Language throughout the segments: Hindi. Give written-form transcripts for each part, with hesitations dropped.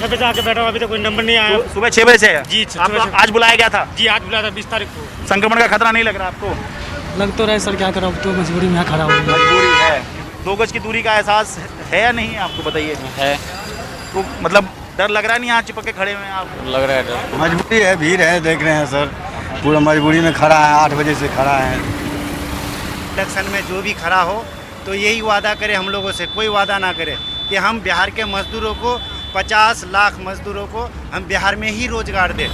पे जाके बैठा हूं, अभी तक कोई नंबर नहीं आया। सुबह 6 बजे से जी, आपको सुबह से। आज बुलाया गया था? जी, आज बुलाया था 20 तारीख को। संक्रमण का खतरा नहीं लग रहा आपको? लग तो रहा है सर, क्या करा, अब तो मजबूरी में यहाँ खड़ा हूँ। मजबूरी है। 2 गज की दूरी का एहसास है या नहीं आपको, बताइए। है, तो मतलब डर लग रहा नहीं, यहाँ चिपक के खड़े हुए हैं आप? लग रहा है डर। मजबूरी है, भीड़ है, देख रहे हैं सर, पूरा मजबूरी में खड़ा है, 8 बजे से खड़ा है। इलेक्शन में जो भी खड़ा हो तो यही वादा करे हम लोगों से, कोई वादा ना करे कि हम बिहार के मजदूरों को 50 लाख मजदूरों को हम बिहार में ही रोजगार दें।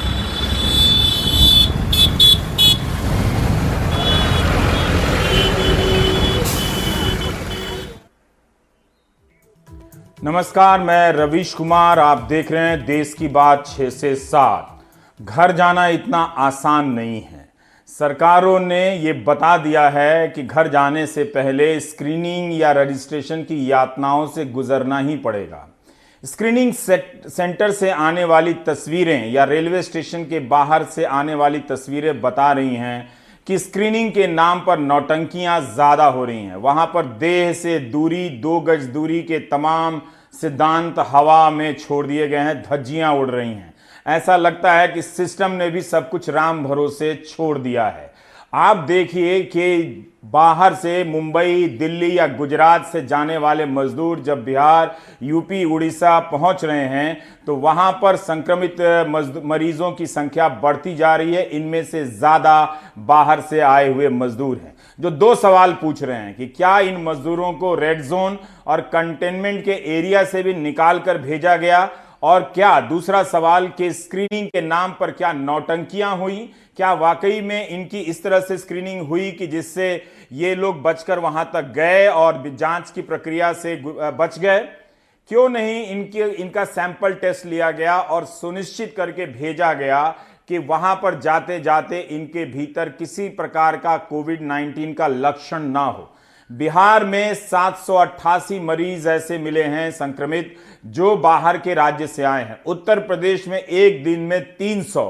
नमस्कार, मैं रवीश कुमार, आप देख रहे हैं देश की बात 6 से 7। घर जाना इतना आसान नहीं है। सरकारों ने ये बता दिया है कि घर जाने से पहले स्क्रीनिंग या रजिस्ट्रेशन की यातनाओं से गुजरना ही पड़ेगा। स्क्रीनिंग सेंटर से आने वाली तस्वीरें या रेलवे स्टेशन के बाहर से आने वाली तस्वीरें बता रही हैं कि स्क्रीनिंग के नाम पर नौटंकियां ज़्यादा हो रही हैं। वहां पर देह से दूरी, 2 गज दूरी के तमाम सिद्धांत हवा में छोड़ दिए गए हैं, धज्जियां उड़ रही हैं। ऐसा लगता है कि सिस्टम ने भी सब कुछ राम भरोसे छोड़ दिया है। आप देखिए कि बाहर से मुंबई, दिल्ली या गुजरात से जाने वाले मजदूर जब बिहार, यूपी, उड़ीसा पहुंच रहे हैं तो वहां पर संक्रमित मरीजों की संख्या बढ़ती जा रही है। इनमें से ज़्यादा बाहर से आए हुए मजदूर हैं जो 2 सवाल पूछ रहे हैं कि क्या इन मजदूरों को रेड जोन और कंटेनमेंट के एरिया से भी निकाल कर भेजा गया, और क्या दूसरा सवाल कि स्क्रीनिंग के नाम पर क्या नौटंकियां हुई, क्या वाकई में इनकी इस तरह से स्क्रीनिंग हुई कि जिससे ये लोग बचकर वहां तक गए और जांच की प्रक्रिया से बच गए। क्यों नहीं इनका सैंपल टेस्ट लिया गया और सुनिश्चित करके भेजा गया कि वहां पर जाते जाते इनके भीतर किसी प्रकार का कोविड-19 का लक्षण ना हो। बिहार में 788 मरीज ऐसे मिले हैं संक्रमित जो बाहर के राज्य से आए हैं। उत्तर प्रदेश में एक दिन में 300।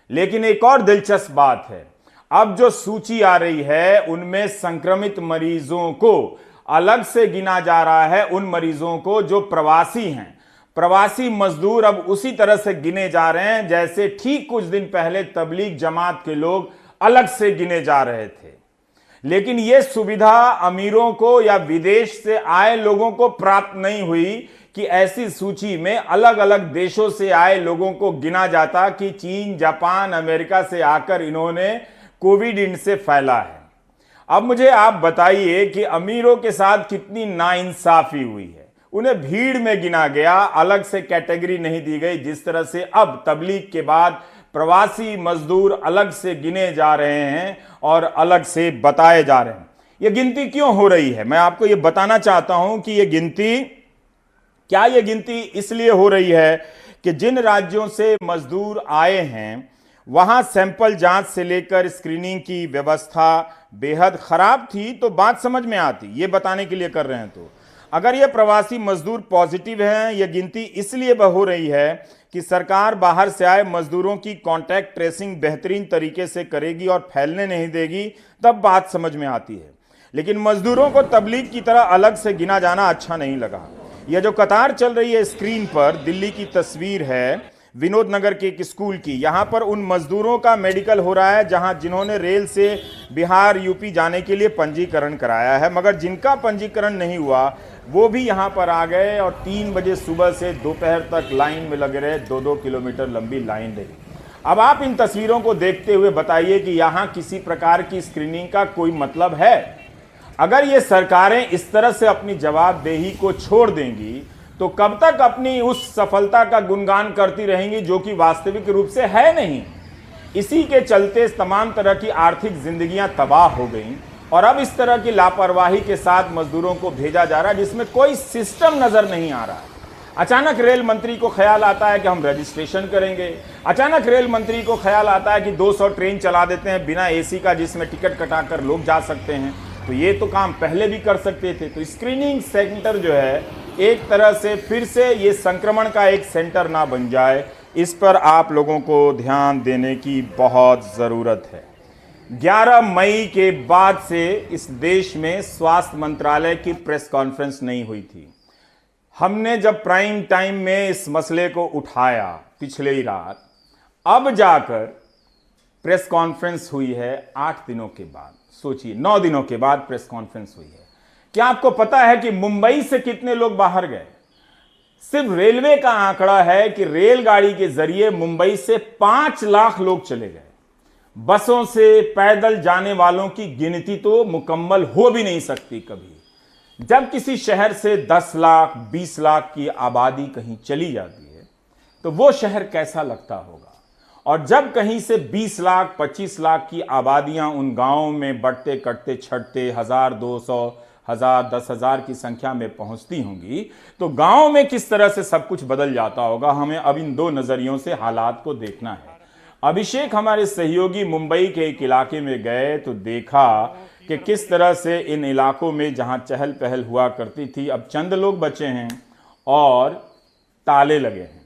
लेकिन एक और दिलचस्प बात है, अब जो सूची आ रही है उनमें संक्रमित मरीजों को अलग से गिना जा रहा है उन मरीजों को जो प्रवासी हैं। प्रवासी मजदूर अब उसी तरह से गिने जा रहे हैं जैसे ठीक कुछ दिन पहले तबलीग जमात के लोग अलग से गिने जा रहे थे। लेकिन यह सुविधा अमीरों को या विदेश से आए लोगों को प्राप्त नहीं हुई कि ऐसी सूची में अलग अलग देशों से आए लोगों को गिना जाता कि चीन, जापान, अमेरिका से आकर इन्होंने कोविड इनसे फैला है। अब मुझे आप बताइए कि अमीरों के साथ कितनी नाइंसाफी हुई है। उन्हें भीड़ में गिना गया, अलग से कैटेगरी नहीं दी गई। जिस तरह से अब तबलीग के बाद प्रवासी मजदूर अलग से गिने जा रहे हैं और अलग से बताए जा रहे हैं। यह गिनती क्यों हो रही है, मैं आपको यह बताना चाहता हूं कि यह गिनती इसलिए हो रही है कि जिन राज्यों से मजदूर आए हैं वहां सैंपल जांच से लेकर स्क्रीनिंग की व्यवस्था बेहद खराब थी। तो बात समझ में आती, ये बताने के लिए कर रहे हैं। तो अगर ये प्रवासी मजदूर पॉजिटिव हैं, यह गिनती इसलिए हो रही है कि सरकार बाहर से आए मजदूरों की कांटेक्ट ट्रेसिंग बेहतरीन तरीके से करेगी और फैलने नहीं देगी, तब बात समझ में आती है। लेकिन मजदूरों को तबलीग की तरह अलग से गिना जाना अच्छा नहीं लगा। यह जो कतार चल रही है स्क्रीन पर, दिल्ली की तस्वीर है विनोद नगर के एक स्कूल की। यहां पर उन मजदूरों का मेडिकल हो रहा है जिन्होंने रेल से बिहार, यूपी जाने के लिए पंजीकरण कराया है, मगर जिनका पंजीकरण नहीं हुआ वो भी यहां पर आ गए और 3 बजे सुबह से दोपहर तक लाइन में लगे रहे। 2-2 किलोमीटर लंबी लाइन रही। अब आप इन तस्वीरों को देखते हुए बताइए कि यहां किसी प्रकार की स्क्रीनिंग का कोई मतलब है? अगर ये सरकारें इस तरह से अपनी जवाबदेही को छोड़ देंगी तो कब तक अपनी उस सफलता का गुणगान करती रहेंगी जो कि वास्तविक रूप से है नहीं। इसी के चलते तमाम तरह की आर्थिक जिंदगियां तबाह हो गई और अब इस तरह की लापरवाही के साथ मजदूरों को भेजा जा रहा है जिसमें कोई सिस्टम नजर नहीं आ रहा है। अचानक रेल मंत्री को ख्याल आता है कि हम रजिस्ट्रेशन करेंगे। अचानक रेल मंत्री को ख्याल आता है कि 200 ट्रेन चला देते हैं बिना एसी का, जिसमें टिकट कटाकर लोग जा सकते हैं। तो ये तो काम पहले भी कर सकते थे। तो स्क्रीनिंग सेंटर जो है एक तरह से फिर से ये संक्रमण का एक सेंटर ना बन जाए, इस पर आप लोगों को ध्यान देने की बहुत ज़रूरत है। 11 मई के बाद से इस देश में स्वास्थ्य मंत्रालय की प्रेस कॉन्फ्रेंस नहीं हुई थी। हमने जब प्राइम टाइम में इस मसले को उठाया पिछले ही रात, अब जाकर प्रेस कॉन्फ्रेंस हुई है 8 दिनों के बाद। सोचिए, 9 दिनों के बाद प्रेस कॉन्फ्रेंस हुई है। क्या आपको पता है कि मुंबई से कितने लोग बाहर गए? सिर्फ रेलवे का आंकड़ा है कि रेलगाड़ी के जरिए मुंबई से 5 लाख लोग चले गए। बसों से पैदल जाने वालों की गिनती तो मुकम्मल हो भी नहीं सकती कभी। जब किसी शहर से 10 लाख 20 लाख की आबादी कहीं चली जाती है तो वो शहर कैसा लगता होगा, और जब कहीं से 20 लाख 25 लाख की आबादियां उन गांवों में बढ़ते कटते छटते 1000 200 1000 10,000 की संख्या में पहुंचती होंगी तो गांव में किस तरह से सब कुछ बदल जाता होगा। हमें अब इन 2 नजरियों से हालात को देखना है। अभिषेक हमारे सहयोगी मुंबई के एक इलाके में गए तो देखा कि किस तरह से इन इलाकों में जहां चहल पहल हुआ करती थी अब चंद लोग बचे हैं और ताले लगे हैं।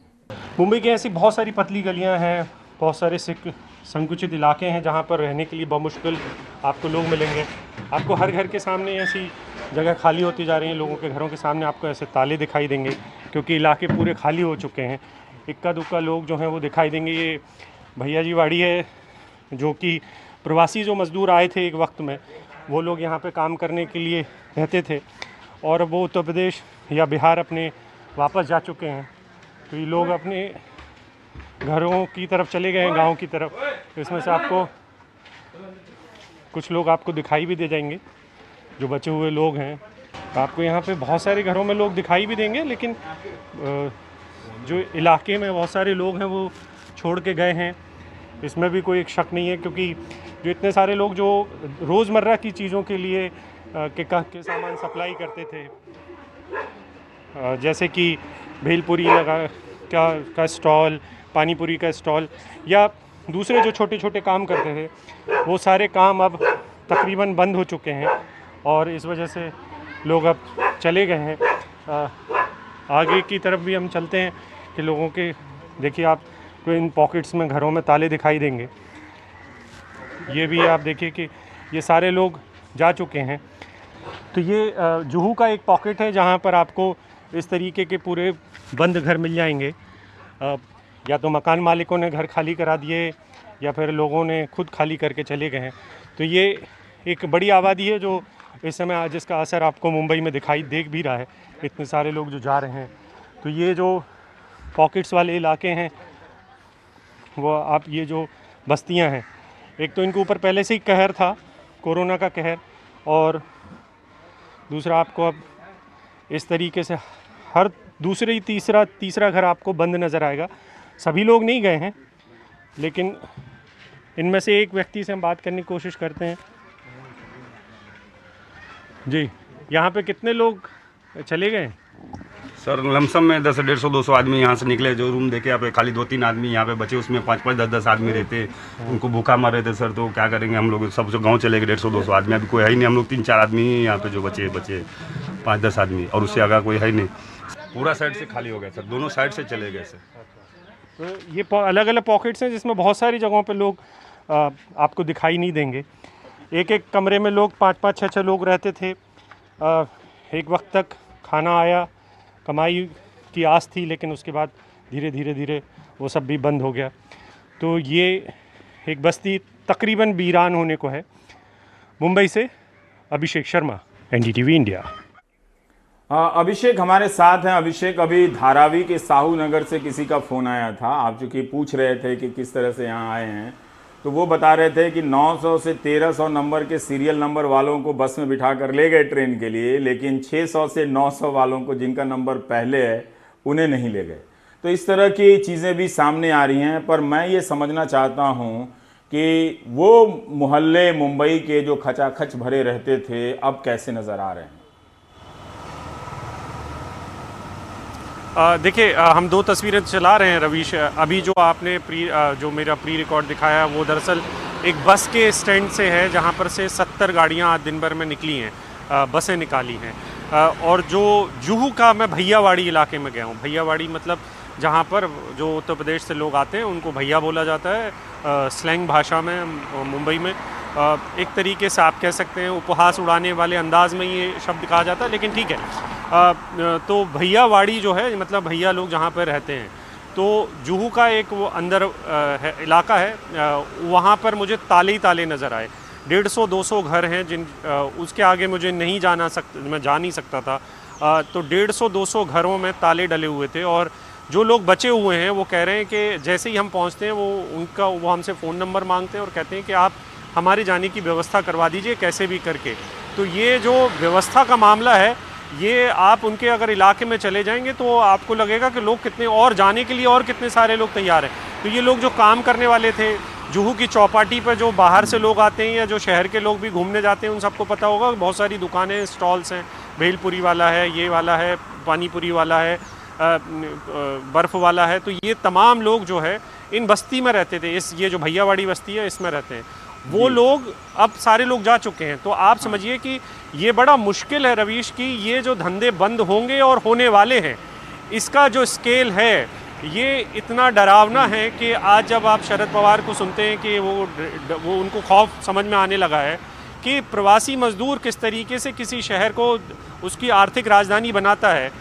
मुंबई की ऐसी बहुत सारी पतली गलियां हैं, बहुत सारे संकुचित इलाके हैं जहां पर रहने के लिए बमुश्किल आपको लोग मिलेंगे। आपको हर घर के सामने ऐसी जगह खाली होती जा रही है, लोगों के घरों के सामने आपको ऐसे ताले दिखाई देंगे क्योंकि इलाके पूरे खाली हो चुके हैं। इक्का दुक्का लोग जो हैं वो दिखाई देंगे। ये भैया जी वाड़ी है जो कि प्रवासी जो मज़दूर आए थे एक वक्त में, वो लोग यहाँ पे काम करने के लिए रहते थे और वो उत्तर प्रदेश या बिहार अपने वापस जा चुके हैं। तो ये लोग अपने घरों की तरफ चले गए हैं, गांव की तरफ। तो इसमें से आपको कुछ लोग आपको दिखाई भी दे जाएंगे जो बचे हुए लोग हैं। आपको यहाँ पे बहुत सारे घरों में लोग दिखाई भी देंगे, लेकिन जो इलाके में बहुत सारे लोग हैं वो छोड़ के गए हैं, इसमें भी कोई शक नहीं है। क्योंकि जो इतने सारे लोग जो रोज़मर्रा की चीज़ों के लिए के सामान सप्लाई करते थे, जैसे कि भेलपुरी का स्टॉल, पानीपुरी का स्टॉल या दूसरे जो छोटे छोटे काम करते थे, वो सारे काम अब तकरीबन बंद हो चुके हैं और इस वजह से लोग अब चले गए हैं। आगे की तरफ भी हम चलते हैं कि लोगों के देखिए आप तो इन पॉकेट्स में घरों में ताले दिखाई देंगे। ये भी आप देखिए कि ये सारे लोग जा चुके हैं। तो ये जुहू का एक पॉकेट है जहाँ पर आपको इस तरीके के पूरे बंद घर मिल जाएंगे। या तो मकान मालिकों ने घर खाली करा दिए या फिर लोगों ने खुद खाली करके चले गए हैं। तो ये एक बड़ी आबादी है जो इस समय जिसका असर आपको मुंबई में दिखाई दे भी रहा है, इतने सारे लोग जो जा रहे हैं। तो ये जो पॉकेट्स वाले इलाके हैं वो आप ये जो बस्तियां हैं, एक तो इनके ऊपर पहले से ही कहर था, कोरोना का कहर, और दूसरा आपको अब इस तरीके से हर दूसरे तीसरा घर आपको बंद नज़र आएगा। सभी लोग नहीं गए हैं, लेकिन इनमें से एक व्यक्ति से हम बात करने की कोशिश करते हैं। जी, यहाँ पे कितने लोग चले गए? सर लमसम में 10 150 200 आदमी यहाँ से निकले। जो रूम देखे यहाँ पे खाली 2-3 आदमी यहाँ पे बचे, उसमें 5-5 10-10 आदमी रहते, उनको भूखा मर रहे थे सर। तो क्या करेंगे हम लोग, सब जो गांव चले गए 150 200 आदमी, अभी कोई है ही नहीं। हम लोग 3-4 आदमी ही यहाँ पे जो बचे 5-10 आदमी, और उससे आगे कोई है ही नहीं। पूरा साइड से खाली हो गया सर, दोनों साइड से चले गए सर। तो ये अलग अलग पॉकेट्स हैं जिसमें बहुत सारी जगहों पे लोग आपको दिखाई नहीं देंगे। एक एक कमरे में लोग 5-5 6-6 लोग रहते थे। एक वक्त तक खाना आया, कमाई की आस थी, लेकिन उसके बाद धीरे धीरे वो सब भी बंद हो गया। तो ये एक बस्ती तकरीबन वीरान होने को है। मुंबई से अभिषेक शर्मा, एनडीटीवी इंडिया। अभिषेक हमारे साथ हैं। अभिषेक, अभी धारावी के साहू नगर से किसी का फ़ोन आया था, आप चूँकि पूछ रहे थे कि किस तरह से यहाँ आए हैं, तो वो बता रहे थे कि 900 से 1300 नंबर के सीरियल नंबर वालों को बस में बिठा कर ले गए ट्रेन के लिए, लेकिन 600 से 900 वालों को जिनका नंबर पहले है उन्हें नहीं ले गए। तो इस तरह की चीज़ें भी सामने आ रही हैं। पर मैं ये समझना चाहता हूँ कि वो मोहल्ले मुंबई के जो खचाखच भरे रहते थे अब कैसे नज़र आ रहे हैं? देखिए, हम 2 तस्वीरें चला रहे हैं रवीश। अभी जो आपने जो मेरा प्री रिकॉर्ड दिखाया वो दरअसल एक बस के स्टैंड से है जहां पर से 70 गाड़ियां आज दिन भर में निकली हैं, बसें निकाली हैं। और जो जुहू का, मैं भैयावाड़ी इलाके में गया हूं। भैयावाड़ी मतलब जहां पर जो उत्तर प्रदेश से लोग आते हैं उनको भैया बोला जाता है स्लैंग भाषा में मुंबई में। एक तरीके से आप कह सकते हैं उपहास उड़ाने वाले अंदाज में ये शब्द कहा जाता है, लेकिन ठीक है। तो भैयावाड़ी जो है, मतलब भैया लोग जहाँ पर रहते हैं, तो जुहू का एक वो अंदर इलाका है, वहाँ पर मुझे ताले ही ताले नज़र आए। 150-200 घर हैं जिन उसके आगे मुझे नहीं मैं जा नहीं सकता था। तो 150-200 घरों में ताले डले हुए थे, और जो लोग बचे हुए हैं वो कह रहे हैं कि जैसे ही हम पहुंचते हैं वो हमसे फ़ोन नंबर मांगते हैं और कहते हैं कि आप हमारे जाने की व्यवस्था करवा दीजिए कैसे भी करके। तो ये जो व्यवस्था का मामला है, ये आप उनके अगर इलाके में चले जाएंगे तो आपको लगेगा कि लोग कितने और जाने के लिए और कितने सारे लोग तैयार हैं। तो ये लोग जो काम करने वाले थे, जुहू की चौपाटी पर जो बाहर से लोग आते हैं या जो शहर के लोग भी घूमने जाते हैं, उन सबको पता होगा बहुत सारी दुकानें, स्टॉल्स हैं। भेलपुरी वाला है, ये वाला है, पानीपुरी वाला है, बर्फ़ वाला है। तो ये तमाम लोग जो है इन बस्ती में रहते थे, ये जो भैयावाड़ी बस्ती है इसमें रहते हैं। वो लोग अब सारे लोग जा चुके हैं। तो आप समझिए कि ये बड़ा मुश्किल है रवीश कि ये जो धंधे बंद होंगे और होने वाले हैं, इसका जो स्केल है ये इतना डरावना है कि आज जब आप शरद पवार को सुनते हैं कि वो उनको खौफ समझ में आने लगा है कि प्रवासी मजदूर किस तरीके से किसी शहर को उसकी आर्थिक राजधानी बनाता है।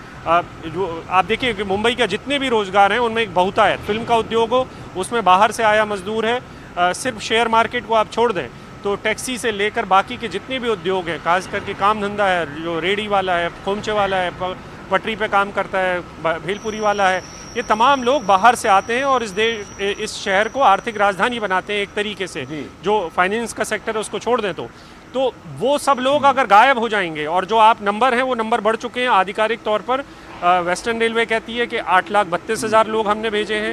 जो आप देखिए कि मुंबई के जितने भी रोज़गार हैं उनमें एक बहुतायत फिल्म का उद्योग हो, उसमें बाहर से आया मजदूर है। सिर्फ शेयर मार्केट को आप छोड़ दें तो टैक्सी से लेकर बाकी के जितने भी उद्योग हैं, खास करके काम धंधा है, जो रेडी वाला है, खोमचे वाला है, पटरी पे काम करता है, भेलपुरी वाला है, ये तमाम लोग बाहर से आते हैं और इस शहर को आर्थिक राजधानी बनाते हैं एक तरीके से। जो फाइनेंस का सेक्टर है उसको छोड़ दें तो वो सब लोग अगर गायब हो जाएंगे, और जो आप नंबर हैं वो नंबर बढ़ चुके हैं आधिकारिक तौर पर। वेस्टर्न रेलवे कहती है कि 8,32,000 लोग हमने भेजे हैं,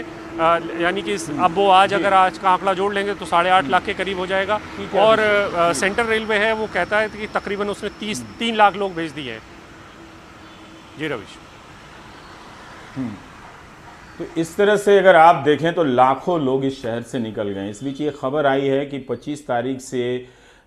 यानी कि अब वो अगर आज का आंकड़ा जोड़ लेंगे तो 8.5 लाख के करीब हो जाएगा। और सेंट्रल रेलवे है वो कहता है कि तकरीबन उसने 3 लाख लोग भेज दिए हैं। जी रवीश। तो इस तरह से अगर आप देखें तो लाखों लोग इस शहर से निकल गए। इस बीच ये खबर आई है कि 25 तारीख से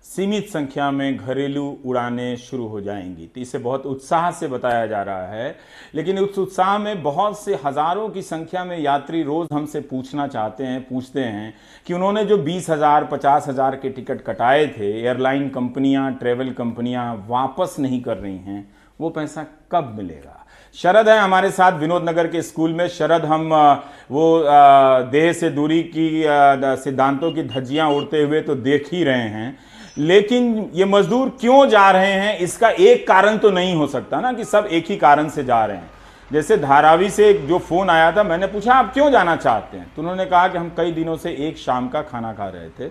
सीमित संख्या में घरेलू उड़ानें शुरू हो जाएंगी। तो इसे बहुत उत्साह से बताया जा रहा है, लेकिन उस उत्साह में बहुत से हज़ारों की संख्या में यात्री रोज़ हमसे पूछते हैं कि उन्होंने जो 20,000 50,000 के टिकट कटाए थे, एयरलाइन कंपनियां, ट्रैवल कंपनियां वापस नहीं कर रही हैं, वो पैसा कब मिलेगा। शरद है हमारे साथ विनोद नगर के स्कूल में। शरद, हम वो देह से दूरी की सिद्धांतों की धज्जियां उड़ते हुए तो देख ही रहे हैं, लेकिन ये मजदूर क्यों जा रहे हैं इसका एक कारण तो नहीं हो सकता ना कि सब एक ही कारण से जा रहे हैं। जैसे धारावी से जो फोन आया था, मैंने पूछा आप क्यों जाना चाहते हैं, तो उन्होंने कहा कि हम कई दिनों से एक शाम का खाना खा रहे थे।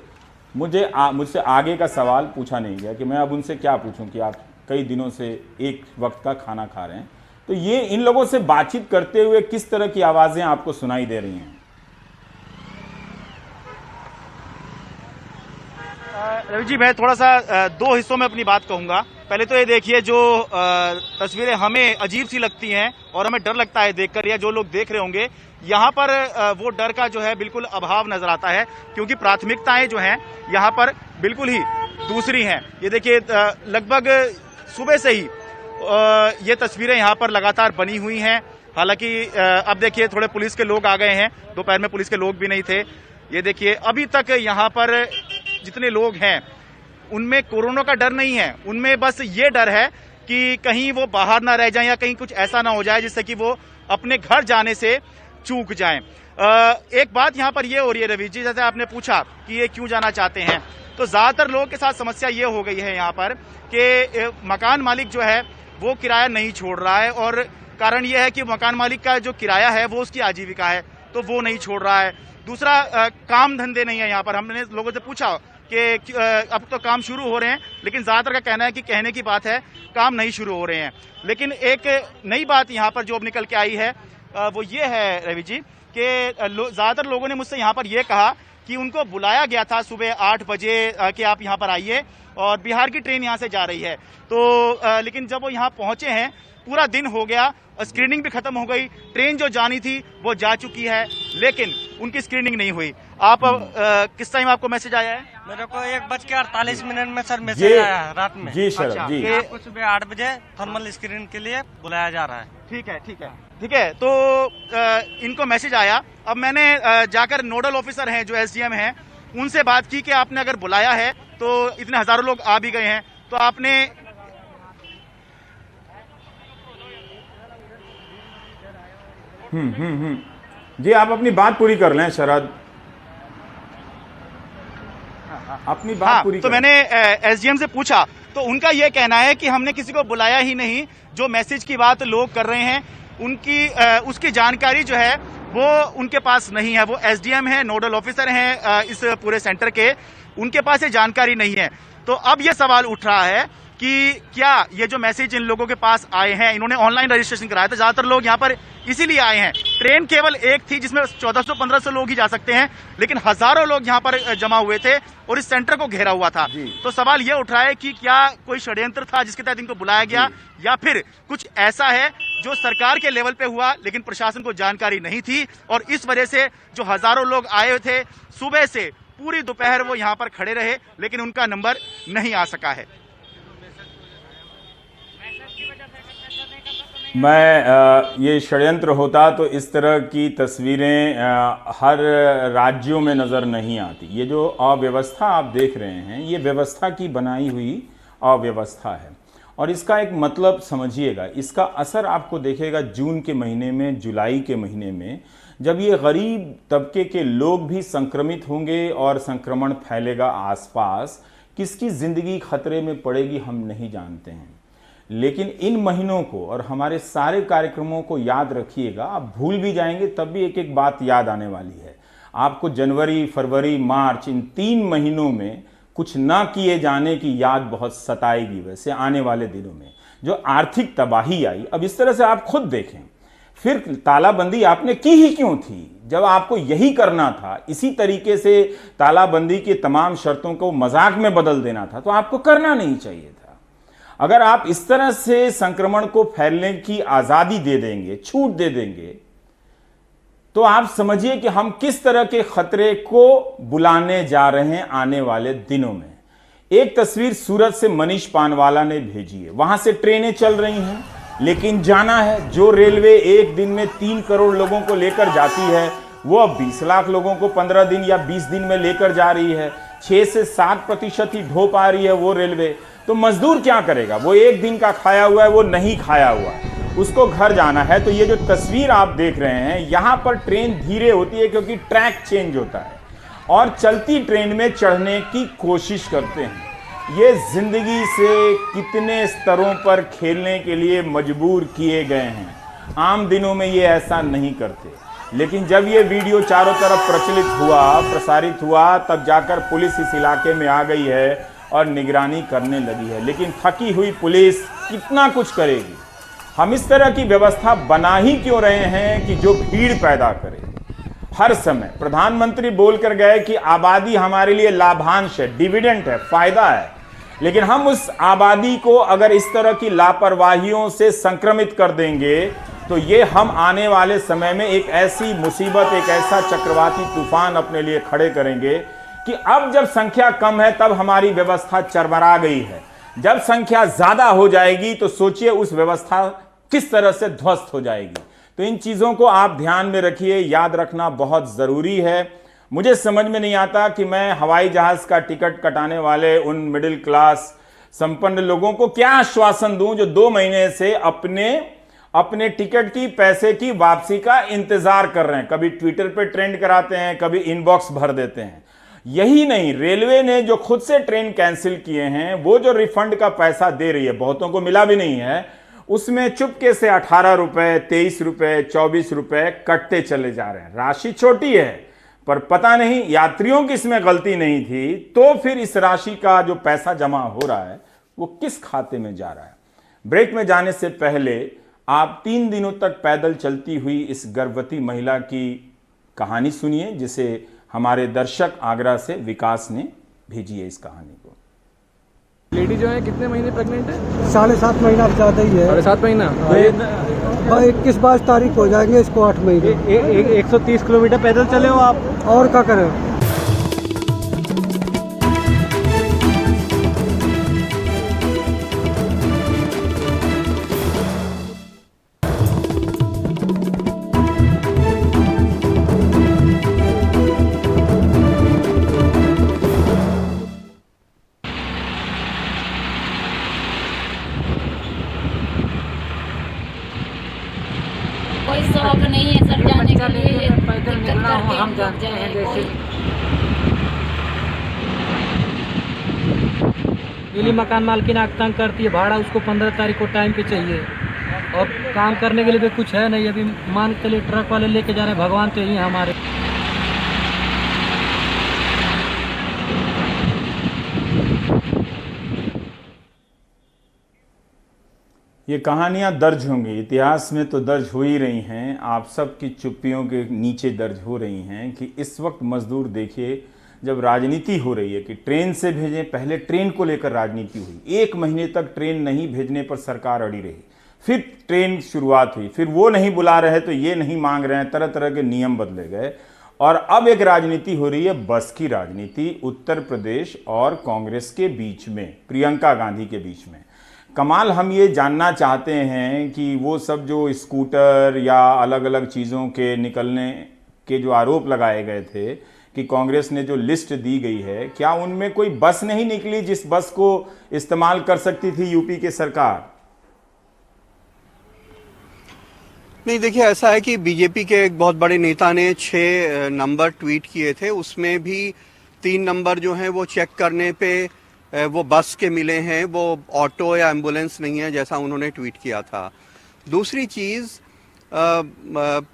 मुझसे आगे का सवाल पूछा नहीं गया कि मैं अब उनसे क्या पूछूं कि आप कई दिनों से एक वक्त का खाना खा रहे हैं। तो ये इन लोगों से बातचीत करते हुए किस तरह की आवाजें आपको सुनाई दे रही हैं? रवि जी, मैं थोड़ा सा 2 हिस्सों में अपनी बात कहूंगा। पहले तो ये देखिए, जो तस्वीरें हमें अजीब सी लगती हैं और हमें डर लगता है देखकर, या जो लोग देख रहे होंगे, यहाँ पर वो डर का जो है बिल्कुल अभाव नजर आता है, क्योंकि प्राथमिकताएं जो हैं यहाँ पर बिल्कुल ही दूसरी हैं। ये देखिए, लगभग सुबह से ही ये तस्वीरें यहाँ पर लगातार बनी हुई हैं। हालांकि अब देखिए थोड़े पुलिस के लोग आ गए हैं, दोपहर में पुलिस के लोग भी नहीं थे। ये देखिए, अभी तक यहाँ पर जितने लोग हैं उनमें कोरोना का डर नहीं है, उनमें बस ये डर है कि कहीं वो बाहर ना रह जाएं या कहीं कुछ ऐसा ना हो जाए जिससे कि वो अपने घर जाने से चूक जाएं। एक बात यहाँ पर ये हो रही है रवि जी, जैसे आपने पूछा कि ये क्यों जाना चाहते हैं, तो ज्यादातर लोगों के साथ समस्या ये हो गई है यहाँ पर कि मकान मालिक जो है वो किराया नहीं छोड़ रहा है, और कारण ये है कि मकान मालिक का जो किराया है वो उसकी आजीविका है, तो वो नहीं छोड़ रहा है। दूसरा, काम धंधे नहीं है यहाँ पर। हमने लोगों से पूछा कि अब तो काम शुरू हो रहे हैं, लेकिन ज्यादातर का कहना है कि कहने की बात है, काम नहीं शुरू हो रहे हैं। लेकिन एक नई बात यहाँ पर जो अब निकल के आई है वो ये है रवि जी कि ज्यादातर लोगों ने मुझसे यहाँ पर ये कहा कि उनको बुलाया गया था सुबह 8 बजे कि आप यहाँ पर आइए, और बिहार की ट्रेन यहाँ से जा रही है। तो लेकिन जब वो यहाँ पहुंचे हैं, पूरा दिन हो गया, स्क्रीनिंग भी खत्म हो गई, ट्रेन जो जानी थी वो जा चुकी है, लेकिन उनकी स्क्रीनिंग नहीं हुई। आप किस टाइम आपको मैसेज आया है? मेरे को 1:48 में सर मैसेज आया है रात में। जी शरद जी, आपको सुबह 8 बजे थर्मल स्क्रीनिंग के लिए बुलाया जा रहा है। ठीक है, ठीक है, ठीक है। तो इनको मैसेज आया। अब मैंने जाकर नोडल ऑफिसर हैं जो SDM हैं उनसे बात की कि आपने अगर बुलाया है तो इतने हजारों लोग आ भी गए हैं, तो आपने जी आप अपनी बात पूरी कर लें शरद, अपनी बात पूरी तो करें। मैंने एसडीएम से पूछा तो उनका यह कहना है कि हमने किसी को बुलाया ही नहीं, जो मैसेज की बात लोग कर रहे हैं उनकी उसकी जानकारी जो है वो उनके पास नहीं है। वो एसडीएम है, नोडल ऑफिसर हैं इस पूरे सेंटर के, उनके पास ये जानकारी नहीं है। तो अब ये सवाल उठ रहा है कि क्या ये जो मैसेज इन लोगों के पास आए हैं, इन्होंने ऑनलाइन रजिस्ट्रेशन कराया था, ज्यादातर लोग यहाँ पर इसीलिए आए हैं। ट्रेन केवल एक थी जिसमें 1400-1500 लोग ही जा सकते हैं, लेकिन हजारों लोग यहाँ पर जमा हुए थे और इस सेंटर को घेरा हुआ था। तो सवाल ये उठ रहा है कि क्या कोई षड्यंत्र था जिसके तहत इनको बुलाया गया, या फिर कुछ ऐसा है जो सरकार के लेवल पे हुआ लेकिन प्रशासन को जानकारी नहीं थी, और इस वजह से जो हजारों लोग आए थे सुबह से पूरी दोपहर वो यहाँ पर खड़े रहे लेकिन उनका नंबर नहीं आ सका है। ये षड्यंत्र होता तो इस तरह की तस्वीरें हर राज्यों में नज़र नहीं आती। ये जो अव्यवस्था आप देख रहे हैं, ये व्यवस्था की बनाई हुई अव्यवस्था है, और इसका एक मतलब समझिएगा, इसका असर आपको देखेगा जून के महीने में, जुलाई के महीने में, जब ये गरीब तबके के लोग भी संक्रमित होंगे और संक्रमण फैलेगा आसपास। किसकी ज़िंदगी खतरे में पड़ेगी हम नहीं जानते हैं, लेकिन इन महीनों को और हमारे सारे कार्यक्रमों को याद रखिएगा। आप भूल भी जाएंगे तब भी एक एक बात याद आने वाली है आपको। जनवरी, फरवरी, मार्च, इन 3 महीनों में कुछ ना किए जाने की याद बहुत सताएगी वैसे आने वाले दिनों में। जो आर्थिक तबाही आई, अब इस तरह से आप खुद देखें, फिर तालाबंदी आपने की ही क्यों थी जब आपको यही करना था? इसी तरीके से तालाबंदी की तमाम शर्तों को मजाक में बदल देना था, तो आपको करना नहीं चाहिए था। अगर आप इस तरह से संक्रमण को फैलने की आजादी दे देंगे, छूट दे देंगे, तो आप समझिए कि हम किस तरह के खतरे को बुलाने जा रहे हैं आने वाले दिनों में। एक तस्वीर सूरत से मनीष पानवाला ने भेजी है। वहां से ट्रेनें चल रही हैं, लेकिन जाना है। जो रेलवे एक दिन में 3 करोड़ लोगों को लेकर जाती है, वो अब 20 लाख लोगों को 15 दिन या 20 दिन में लेकर जा रही है। 6 से 7% ही ढो पा रही है वो रेलवे। तो मजदूर क्या करेगा? वो एक दिन का खाया हुआ है, वो नहीं खाया हुआ है, उसको घर जाना है। तो ये जो तस्वीर आप देख रहे हैं, यहां पर ट्रेन धीरे होती है क्योंकि ट्रैक चेंज होता है, और चलती ट्रेन में चढ़ने की कोशिश करते हैं। ये जिंदगी से कितने स्तरों पर खेलने के लिए मजबूर किए गए हैं। आम दिनों में ये ऐसा नहीं करते, लेकिन जब ये वीडियो चारों तरफ प्रचलित हुआ, प्रसारित हुआ, तब जाकर पुलिस इस इलाके में आ गई है और निगरानी करने लगी है। लेकिन थकी हुई पुलिस कितना कुछ करेगी? हम इस तरह की व्यवस्था बना ही क्यों रहे हैं कि जो भीड़ पैदा करे? हर समय प्रधानमंत्री बोलकर गए कि आबादी हमारे लिए लाभांश है, डिविडेंड है, फायदा है, लेकिन हम उस आबादी को अगर इस तरह की लापरवाहियों से संक्रमित कर देंगे तो ये हम आने वाले समय में एक ऐसी मुसीबत, एक ऐसा चक्रवाती तूफान अपने लिए खड़े करेंगे कि अब जब संख्या कम है तब हमारी व्यवस्था चरमरा गई है। जब संख्या ज्यादा हो जाएगी तो सोचिए उस व्यवस्था किस तरह से ध्वस्त हो जाएगी। तो इन चीजों को आप ध्यान में रखिए, याद रखना बहुत जरूरी है। मुझे समझ में नहीं आता कि मैं हवाई जहाज का टिकट कटाने वाले उन मिडिल क्लास संपन्न लोगों को क्या आश्वासन दूं जो 2 महीने से अपने टिकट की पैसे की वापसी का इंतजार कर रहे हैं। कभी ट्विटर पे ट्रेंड कराते हैं, कभी इनबॉक्स भर देते हैं। यही नहीं, रेलवे ने जो खुद से ट्रेन कैंसिल किए हैं, वो जो रिफंड का पैसा दे रही है, बहुतों को मिला भी नहीं है, उसमें चुपके से 18 रुपए, 23 रुपए, 24 रुपए कटते चले जा रहे हैं। राशि छोटी है, पर पता नहीं यात्रियों की इसमें गलती नहीं थी, तो फिर इस राशि का जो पैसा जमा हो रहा है वो किस खाते में जा रहा है? ब्रेक में जाने से पहले आप 3 दिनों तक पैदल चलती हुई इस गर्भवती महिला की कहानी सुनिए, जिसे हमारे दर्शक आगरा से विकास ने भेजी है। इस कहानी को लेडी जो है कितने महीने प्रेग्नेंट है? 7.5 महीना ज़्यादा ही है। 7.5 महीना। 21-22 तारीख हो जाएंगे इसको 8 महीने। 130 किलोमीटर पैदल चले हो आप? और क्या करें? कोई शौक नहीं है सर जाने के लिए, दिक्कत करके हम लोग जाए। मिली मकान मालकिन आग तंग करती है, भाड़ा उसको 15 तारीख को टाइम पे चाहिए और काम करने के लिए भी कुछ है नहीं। अभी मान के लिए ट्रक वाले लेके जा रहे हैं, भगवान तो यही है हमारे। ये कहानियां दर्ज होंगी, इतिहास में तो दर्ज हो ही रही हैं, आप सबकी चुप्पियों के नीचे दर्ज हो रही हैं कि इस वक्त मजदूर देखिए, जब राजनीति हो रही है कि ट्रेन से भेजें, पहले ट्रेन को लेकर राजनीति हुई, 1 महीने तक ट्रेन नहीं भेजने पर सरकार अड़ी रही, फिर ट्रेन शुरुआत हुई, फिर वो नहीं बुला रहे तो ये नहीं मांग रहे हैं, तरह तरह के नियम बदले गए और अब एक राजनीति हो रही है, बस की राजनीति उत्तर प्रदेश और कांग्रेस के बीच में, प्रियंका गांधी के बीच में। कमाल, हम ये जानना चाहते हैं कि वो सब जो स्कूटर या अलग अलग चीज़ों के निकलने के जो आरोप लगाए गए थे कि कांग्रेस ने जो लिस्ट दी गई है, क्या उनमें कोई बस नहीं निकली जिस बस को इस्तेमाल कर सकती थी यूपी की सरकार? नहीं, देखिए ऐसा है कि बीजेपी के एक बहुत बड़े नेता ने 6 नंबर ट्वीट किए थे, उसमें भी 3 नंबर जो हैं वो चेक करने पे वो बस के मिले हैं, वो ऑटो या एम्बुलेंस नहीं है जैसा उन्होंने ट्वीट किया था। दूसरी चीज़,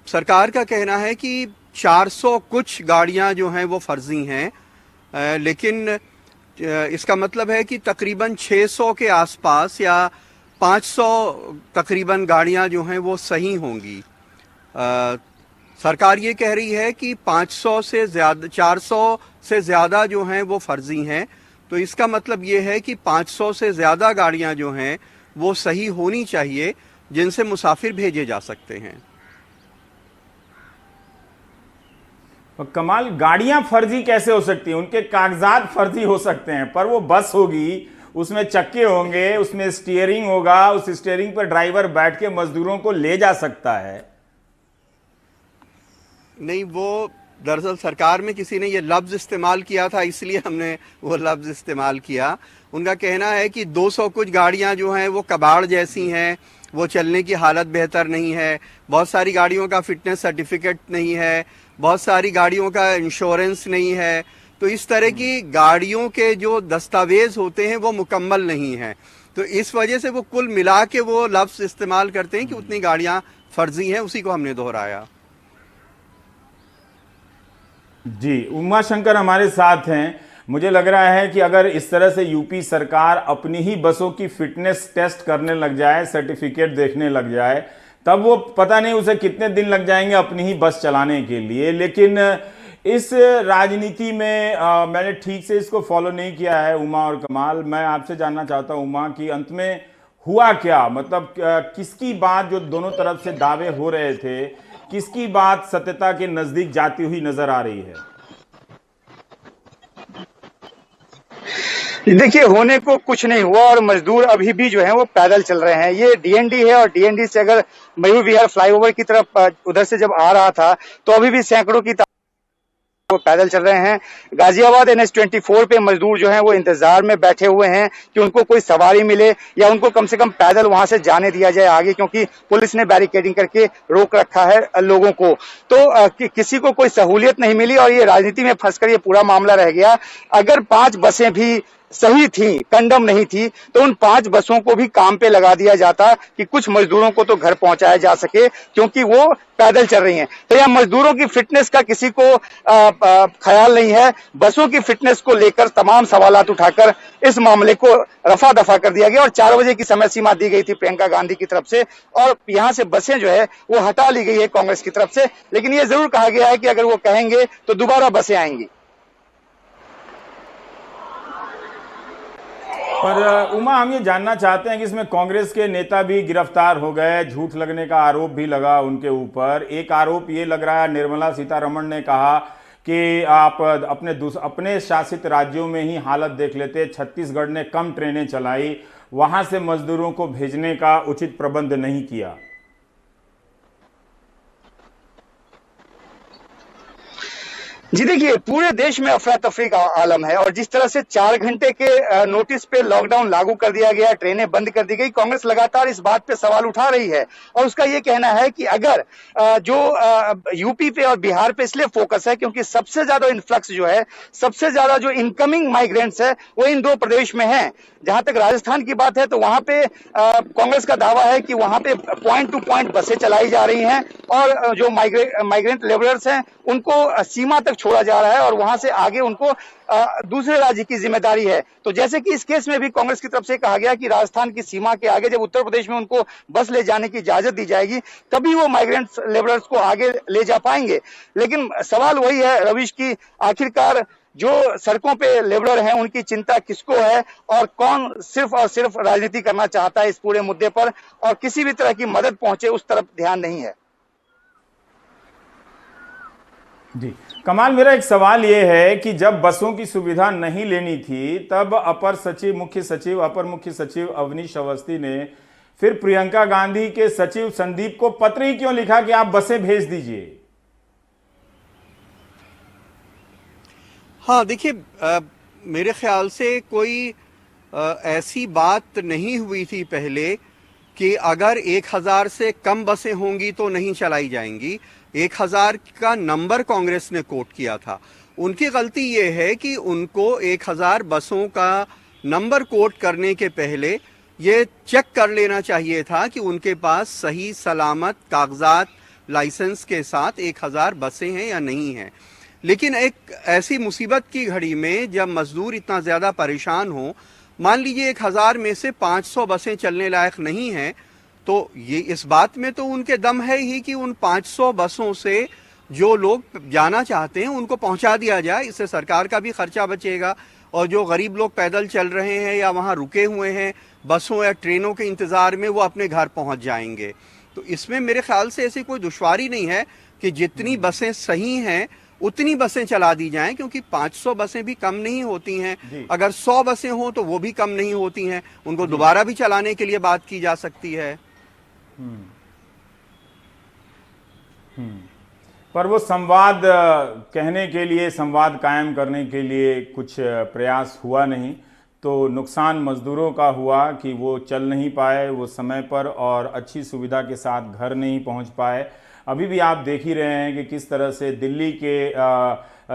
सरकार का कहना है कि 400 कुछ गाड़ियां जो हैं वो फर्जी हैं, लेकिन इसका मतलब है कि तकरीबन 600 के आसपास या 500 तकरीबन गाड़ियां जो हैं वो सही होंगी। सरकार ये कह रही है कि 500 से ज़्यादा, 400 से ज़्यादा जो हैं वो फर्जी हैं, तो इसका मतलब ये है कि 500 से ज़्यादा गाड़ियां जो हैं वो सही होनी चाहिए जिनसे मुसाफिर भेजे जा सकते हैं। कमाल, गाड़ियां फर्जी कैसे हो सकती हैं? उनके कागजात फर्जी हो सकते हैं, पर वो बस होगी, उसमें चक्के होंगे, उसमें स्टीयरिंग होगा, उस स्टीयरिंग पर ड्राइवर बैठ के मजदूरों को ले जा सकता है। नहीं, वो दरअसल सरकार में किसी ने ये लफ्ज़ इस्तेमाल किया था, इसलिए हमने वो लफ्ज़ इस्तेमाल किया। उनका कहना है कि 200 कुछ गाड़ियां जो हैं वो कबाड़ जैसी हैं, वो चलने की हालत बेहतर नहीं है, बहुत सारी गाड़ियों का फिटनेस सर्टिफिकेट नहीं है, बहुत सारी गाड़ियों का इंश्योरेंस नहीं है, तो इस तरह की गाड़ियों के जो दस्तावेज होते हैं वो मुकम्मल नहीं हैं, तो इस वजह से वो कुल मिला के वो लफ्ज़ इस्तेमाल करते हैं कि उतनी गाड़ियां फर्जी हैं, उसी को हमने दोहराया। जी, उमा शंकर हमारे साथ हैं। मुझे लग रहा है कि अगर इस तरह से यूपी सरकार अपनी ही बसों की फिटनेस टेस्ट करने लग जाए, सर्टिफिकेट देखने लग जाए, तब वो पता नहीं उसे कितने दिन लग जाएंगे अपनी ही बस चलाने के लिए। लेकिन इस राजनीति में मैंने ठीक से इसको फॉलो नहीं किया है। उमा और कमाल, मैं आपसे जानना चाहता हूं उमा कि अंत में हुआ क्या, मतलब किसकी बात, जो दोनों तरफ से दावे हो रहे थे, किसकी बात सत्यता के नजदीक जाती हुई नजर आ रही है? देखिए, होने को कुछ नहीं हुआ और मजदूर अभी भी जो है वो पैदल चल रहे हैं। ये डीएनडी है और डीएनडी से अगर मयूर विहार फ्लाईओवर की तरफ उधर से जब आ रहा था तो अभी भी सैकड़ों की वो पैदल चल रहे हैं। गाजियाबाद NH-24 पे मजदूर जो हैं वो इंतजार में बैठे हुए हैं कि उनको कोई सवारी मिले या उनको कम से कम पैदल वहां से जाने दिया जाए आगे, क्योंकि पुलिस ने बैरिकेडिंग करके रोक रखा है लोगों को। तो किसी को कोई सहूलियत नहीं मिली और ये राजनीति में फंसकर ये पूरा मामला रह गया। अगर 5 बसें भी सही थी, कंडम नहीं थी, तो उन 5 बसों को भी काम पे लगा दिया जाता कि कुछ मजदूरों को तो घर पहुंचाया जा सके, क्योंकि वो पैदल चल रही हैं। तो यह मजदूरों की फिटनेस का किसी को ख्याल नहीं है। बसों की फिटनेस को लेकर तमाम सवालात उठाकर इस मामले को रफा दफा कर दिया गया और 4 बजे की समय सीमा दी गई थी प्रियंका गांधी की तरफ से और यहां से बसें जो है वो हटा ली गई है कांग्रेस की तरफ से। लेकिन ये जरूर कहा गया है कि अगर वो कहेंगे तो दोबारा बसें आएंगी। पर उमा, हम ये जानना चाहते हैं कि इसमें कांग्रेस के नेता भी गिरफ्तार हो गए, झूठ लगने का आरोप भी लगा उनके ऊपर। एक आरोप ये लग रहा है, निर्मला सीतारमण ने कहा कि आप अपने शासित राज्यों में ही हालत देख लेते, छत्तीसगढ़ ने कम ट्रेनें चलाई, वहां से मजदूरों को भेजने का उचित प्रबंध नहीं किया। जी देखिए, पूरे देश में अफरा तफरी का आलम है और जिस तरह से 4 घंटे के नोटिस पे लॉकडाउन लागू कर दिया गया, ट्रेनें बंद कर दी गई, कांग्रेस लगातार इस बात पे सवाल उठा रही है और उसका ये कहना है कि अगर जो यूपी पे और बिहार पे इसलिए फोकस है क्योंकि सबसे ज्यादा इन्फ्लक्स जो है, सबसे ज्यादा जो इनकमिंग माइग्रेंट्स है वो इन 2 प्रदेश में है। जहां तक राजस्थान की बात है तो वहां पे कांग्रेस का दावा है कि वहां पे पॉइंट टू पॉइंट बसें चलाई जा रही हैं और जो माइग्रेंट लेबरर्स हैं उनको सीमा तक छोड़ा जा रहा है और वहां से आगे उनको दूसरे राज्य की जिम्मेदारी है। तो जैसे कि इस केस में भी कांग्रेस की तरफ से कहा गया कि राजस्थान की सीमा के आगे जब उत्तर प्रदेश में उनको बस ले जाने की इजाजत दी जाएगी तभी वो माइग्रेंट लेबरर्स को आगे ले जा पाएंगे। लेकिन सवाल वही है रवीश की, आखिरकार जो सड़कों पे लेबरर हैं उनकी चिंता किसको है और कौन सिर्फ और सिर्फ राजनीति करना चाहता है इस पूरे मुद्दे पर और किसी भी तरह की मदद पहुंचे उस तरफ ध्यान नहीं है। जी कमाल, मेरा एक सवाल ये है कि जब बसों की सुविधा नहीं लेनी थी तब अपर सचिव, मुख्य सचिव, अपर मुख्य सचिव अवनीश अवस्थी ने फिर प्रियंका गांधी के सचिव संदीप को पत्र ही क्यों लिखा कि आप बसें भेज दीजिए? हाँ देखिए, मेरे ख्याल से कोई ऐसी बात नहीं हुई थी पहले कि अगर 1000 से कम बसें होंगी तो नहीं चलाई जाएंगी। 1000 का नंबर कांग्रेस ने कोट किया था। उनकी गलती ये है कि उनको 1000 बसों का नंबर कोट करने के पहले ये चेक कर लेना चाहिए था कि उनके पास सही सलामत कागजात लाइसेंस के साथ 1000 बसें हैं या नहीं हैं। लेकिन एक ऐसी मुसीबत की घड़ी में जब मजदूर इतना ज़्यादा परेशान हो, मान लीजिए 1000 में से 500 बसें चलने लायक नहीं हैं, तो ये इस बात में तो उनके दम है ही कि उन 500 बसों से जो लोग जाना चाहते हैं उनको पहुंचा दिया जाए। इससे सरकार का भी खर्चा बचेगा और जो गरीब लोग पैदल चल रहे हैं या वहां रुके हुए हैं बसों या ट्रेनों के इंतज़ार में, वो अपने घर पहुंच जाएंगे। तो इसमें मेरे ख्याल से ऐसी कोई दुश्वारी नहीं है कि जितनी बसें सही हैं उतनी बसें चला दी जाएं, क्योंकि 500 बसें भी कम नहीं होती हैं। अगर 100 बसें हों तो वो भी कम नहीं होती हैं, उनको दोबारा भी चलाने के लिए बात की जा सकती है। पर वो संवाद कहने के लिए, संवाद कायम करने के लिए कुछ प्रयास हुआ नहीं, तो नुकसान मजदूरों का हुआ कि वो चल नहीं पाए वो समय पर और अच्छी सुविधा के साथ घर नहीं पहुंच पाए। अभी भी आप देख ही रहे हैं कि किस तरह से दिल्ली के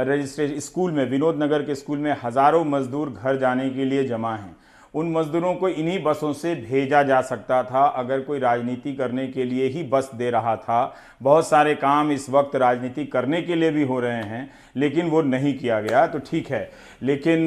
रजिस्ट्रेशन स्कूल में, विनोद नगर के स्कूल में हज़ारों मजदूर घर जाने के लिए जमा हैं। उन मजदूरों को इन्हीं बसों से भेजा जा सकता था अगर कोई राजनीति करने के लिए ही बस दे रहा था। बहुत सारे काम इस वक्त राजनीति करने के लिए भी हो रहे हैं लेकिन वो नहीं किया गया, तो ठीक है। लेकिन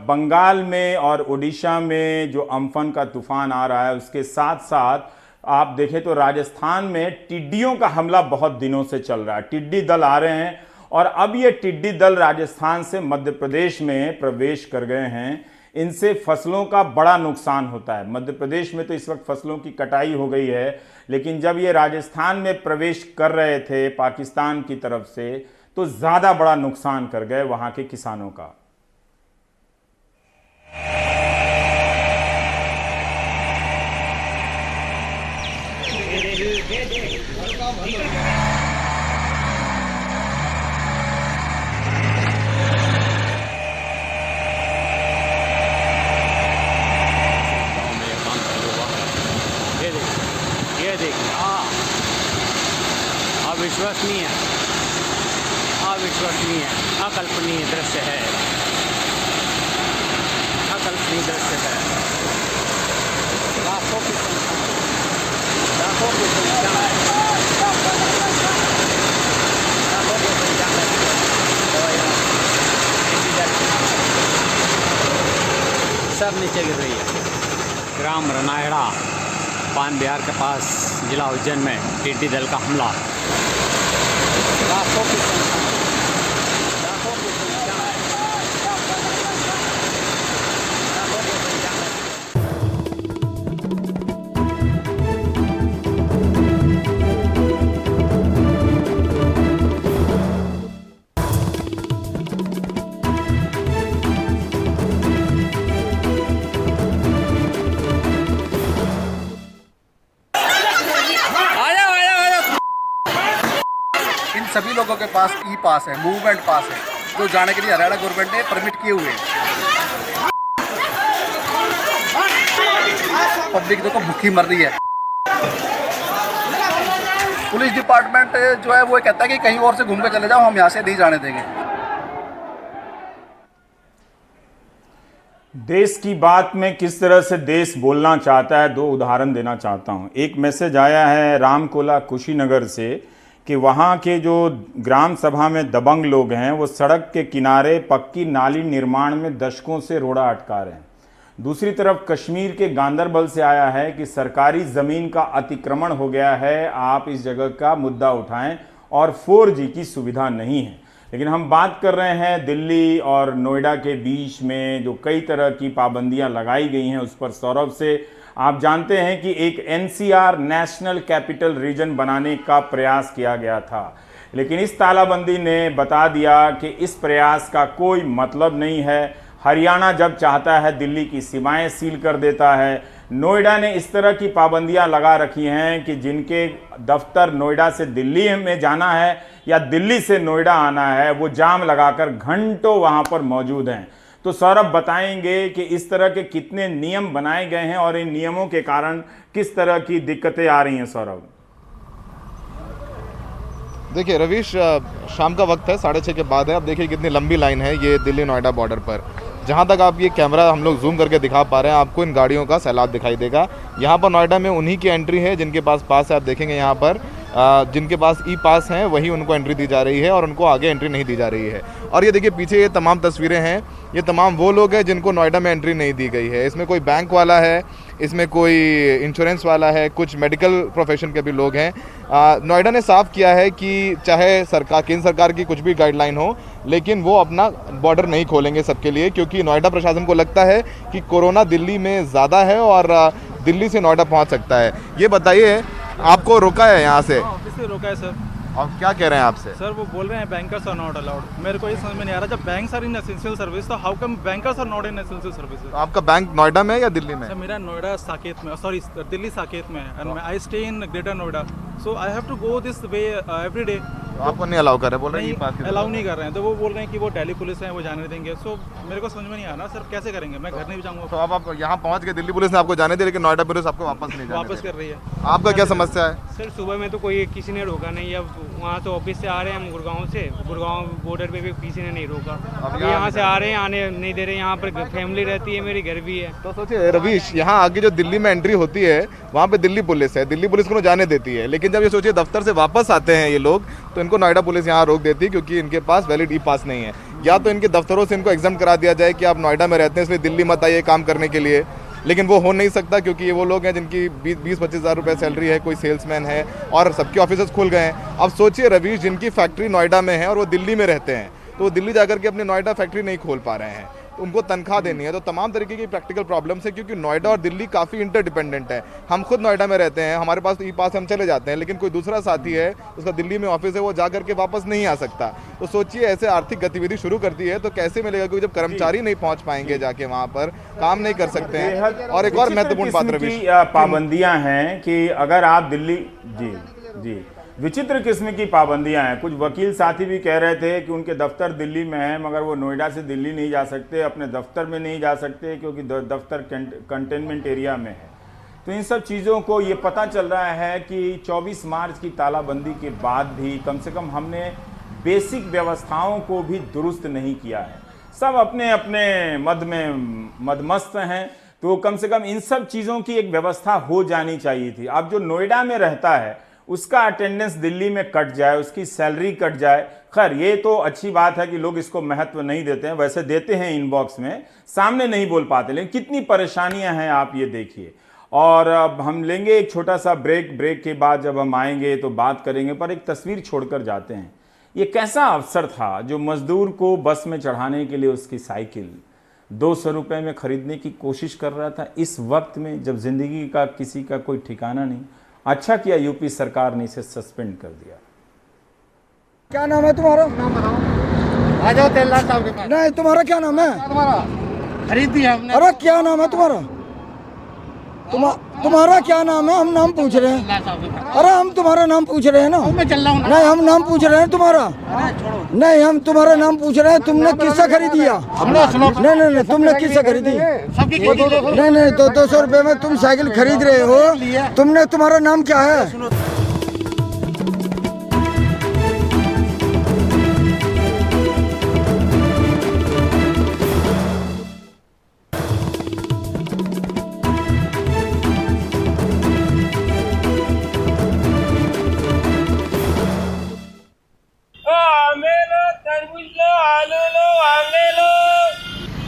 बंगाल में और उड़ीसा में जो अम्फन का तूफान आ रहा है उसके साथ साथ आप देखें तो राजस्थान में टिड्डियों का हमला बहुत दिनों से चल रहा है। टिड्डी दल आ रहे हैं और अब ये टिड्डी दल राजस्थान से मध्य प्रदेश में प्रवेश कर गए हैं। इनसे फसलों का बड़ा नुकसान होता है। मध्य प्रदेश में तो इस वक्त फसलों की कटाई हो गई है, लेकिन जब ये राजस्थान में प्रवेश कर रहे थे पाकिस्तान की तरफ से तो ज़्यादा बड़ा नुकसान कर गए वहाँ के किसानों का। अविश्वसनीय, अविश्वसनीय, अकल्पनीय दृश्य है, अकल्पनीय दृश्य है। लाखों की संख्या में लाखों की संख्या में सब नीचे गिर रही है। ग्राम रनायड़ा, पान बिहार के पास जिला उज्जैन में टिड्डी दल का हमला। लाखों की संख्या में सभी लोगों के पास ई पास है, मूवमेंट पास है, जो जाने के लिए हरियाणा गवर्नमेंट ने परमिट किए हुए हैं। पब्लिक देखो भूखी मर रही है। पुलिस डिपार्टमेंट जो है वो कहता है कि कहीं और से घूम के चले जाओ, हम यहाँ से नहीं जाने देंगे। देश की बात में किस तरह से देश बोलना चाहता है, दो उदाहरण देना चाहता हूं। एक मैसेज आया है रामकोला कुशीनगर से कि वहां के जो ग्राम सभा में दबंग लोग हैं वो सड़क के किनारे पक्की नाली निर्माण में दशकों से रोड़ा अटका रहे हैं। दूसरी तरफ कश्मीर के गांदरबल से आया है कि सरकारी ज़मीन का अतिक्रमण हो गया है, आप इस जगह का मुद्दा उठाएं और 4G की सुविधा नहीं है। लेकिन हम बात कर रहे हैं दिल्ली और नोएडा के बीच में जो कई तरह की पाबंदियां लगाई गई हैं उस पर सौरभ से। आप जानते हैं कि एक NCR नेशनल कैपिटल रीजन बनाने का प्रयास किया गया था, लेकिन इस तालाबंदी ने बता दिया कि इस प्रयास का कोई मतलब नहीं है। हरियाणा जब चाहता है दिल्ली की सीमाएं सील कर देता है। नोएडा ने इस तरह की पाबंदियां लगा रखी हैं कि जिनके दफ्तर नोएडा से दिल्ली में जाना है या दिल्ली से नोएडा आना है वो जाम लगाकर घंटों वहां पर मौजूद हैं। तो सौरभ बताएंगे कि इस तरह के कितने नियम बनाए गए हैं और इन नियमों के कारण किस तरह की दिक्कतें आ रही हैं। सौरभ देखिए रवीश, शाम का वक्त है, 6:30 के बाद है। अब देखिए कितनी लंबी लाइन है ये दिल्ली नोएडा बॉर्डर पर। जहाँ तक आप ये कैमरा हम लोग जूम करके दिखा पा रहे हैं, आपको इन गाड़ियों का सैलाब दिखाई देगा। यहाँ पर नोएडा में उन्हीं की एंट्री है जिनके पास पास है। आप देखेंगे यहाँ पर जिनके पास ई पास हैं वही उनको एंट्री दी जा रही है और उनको आगे एंट्री नहीं दी जा रही है। और ये देखिए पीछे ये तमाम तस्वीरें हैं, ये तमाम वो लोग हैं जिनको नोएडा में एंट्री नहीं दी गई है। इसमें कोई बैंक वाला है, इसमें कोई इंश्योरेंस वाला है, कुछ मेडिकल प्रोफेशन के भी लोग हैं। नोएडा ने साफ किया है कि चाहे सरकार, केंद्र सरकार की कुछ भी गाइडलाइन हो, लेकिन वो अपना बॉर्डर नहीं खोलेंगे सबके लिए, क्योंकि नोएडा प्रशासन को लगता है कि कोरोना दिल्ली में ज़्यादा है और दिल्ली से नोएडा पहुंच सकता है। ये बताइए, आपको रोका है यहाँ से? ऑफिस रोका है सर। और क्या कह रहे हैं आपसे? सर वो बोल रहे हैं बैंकर्स आर नॉट अलाउड। मेरे को ये समझ में नहीं आ रहा, जब banks are in essential service तो how come bankers are not in essential services. तो आपका बैंक नोएडा में है या दिल्ली में? सर मेरा नोएडा साकेत में, सॉरी दिल्ली साकेत में है and I stay in greater Noida, so I have to go this way every day. आपको नहीं अलाउ कर रहे, बोल रहे हैं अलाउ नहीं कर रहे हैं, तो वो बोल रहे हैं कि वो दिल्ली पुलिस है वो जाने देंगे। सो मेरे को समझ में नहीं आ रहा सर कैसे करेंगे, मैं घर नहीं जाऊँगा। तो अब आप यहाँ पहुँच गए, दिल्ली पुलिस ने आपको जाने दी लेकिन नोएडा पुलिस आपको वापस नहीं वापस कर रही है। आपका क्या समस्या है? सर सुबह में तो कोई किसी ने रोका नहीं, अब वहाँ तो ऑफिस से आ रहे हैं हम गुड़गांव से, गुड़गांव बॉर्डर पे भी किसी ने नहीं रोका। अब यहाँ से आ रहे हैं, आने नहीं दे रहे। यहाँ पर फैमिली रहती है, मेरी घर भी है। तो सोचिए रवीश, यहाँ आगे जो दिल्ली में एंट्री होती है वहाँ पे दिल्ली पुलिस है, दिल्ली पुलिस को जाने देती है, लेकिन जब ये सोचिए दफ्तर से वापस आते हैं ये लोग तो इनको नोएडा पुलिस यहाँ रोक देती है क्योंकि इनके पास वैलिड ई पास नहीं है। या तो इनके दफ्तरों से इनको एग्जाम करा दिया जाए कि आप नोएडा में रहते हैं इसलिए दिल्ली मत आइए काम करने के लिए, लेकिन वो हो नहीं सकता क्योंकि ये वो लोग हैं जिनकी 20-25 हज़ार रुपये सैलरी है, कोई सेल्समैन है और सबके ऑफिस खुल गए हैं। अब सोचिए रवीश, जिनकी फैक्ट्री नोएडा में है और वो दिल्ली में रहते हैं, तो वो दिल्ली जाकर के अपनी नोएडा फैक्ट्री नहीं खोल पा रहे हैं, तो उनको तनख्वाह देनी है। तो तमाम तरीके की प्रैक्टिकल प्रॉब्लम्स है क्योंकि नोएडा और दिल्ली काफ़ी इंटरडिपेंडेंट है। हम खुद नोएडा में रहते हैं, हमारे पास तो ई पास हम चले जाते हैं, लेकिन कोई दूसरा साथी है उसका दिल्ली में ऑफिस है, वो जा करके वापस नहीं आ सकता। तो सोचिए ऐसे आर्थिक गतिविधि शुरू करती है तो कैसे मिलेगा, क्योंकि जब कर्मचारी नहीं पहुंच पाएंगे जाके वहाँ पर काम नहीं कर सकते हैं। और एक और महत्वपूर्ण बात रवीश, पाबंदियां हैं कि अगर आप दिल्ली जी विचित्र किस्म की पाबंदियां हैं। कुछ वकील साथी भी कह रहे थे कि उनके दफ्तर दिल्ली में है मगर वो नोएडा से दिल्ली नहीं जा सकते, अपने दफ्तर में नहीं जा सकते क्योंकि दफ्तर कंटेनमेंट एरिया में है। तो इन सब चीज़ों को ये पता चल रहा है कि 24 मार्च की तालाबंदी के बाद भी कम से कम हमने बेसिक व्यवस्थाओं को भी दुरुस्त नहीं किया है। सब अपने अपने मद में मदमस्त हैं, तो कम से कम इन सब चीज़ों की एक व्यवस्था हो जानी चाहिए थी। अब जो नोएडा में रहता है उसका अटेंडेंस दिल्ली में कट जाए, उसकी सैलरी कट जाए, खैर ये तो अच्छी बात है कि लोग इसको महत्व नहीं देते हैं, वैसे देते हैं इनबॉक्स में, सामने नहीं बोल पाते, लेकिन कितनी परेशानियां हैं आप ये देखिए। और अब हम लेंगे एक छोटा सा ब्रेक के बाद जब हम आएंगे तो बात करेंगे, पर एक तस्वीर छोड़कर जाते हैं। ये कैसा अवसर था जो मजदूर को बस में चढ़ाने के लिए उसकी साइकिल 200 रुपये में खरीदने की कोशिश कर रहा था, इस वक्त में जब जिंदगी का किसी का कोई ठिकाना नहीं। अच्छा किया यूपी सरकार ने इसे सस्पेंड कर दिया। क्या नाम है तुम्हारा? आ जाओ तेलदार साहब के पास। नहीं, तुम्हारा क्या नाम है? तुम्हारा खरीद दिया हमने। अरे क्या नाम है तुम्हारा? तुम्हारा क्या नाम है? हम नाम पूछ रहे हैं। अरे हम तुम्हारा नाम पूछ रहे हैं ना। मैं चल रहा हूँ। नहीं, हम नाम पूछ रहे हैं तुम्हारा। नहीं, हम तुम्हारा नाम पूछ रहे हैं। तुमने किससे खरीदिया? नहीं, तुमने किससे खरीदी? नहीं, 200 रुपए में तुम साइकिल खरीद रहे हो। तुमने, तुम्हारा नाम क्या है?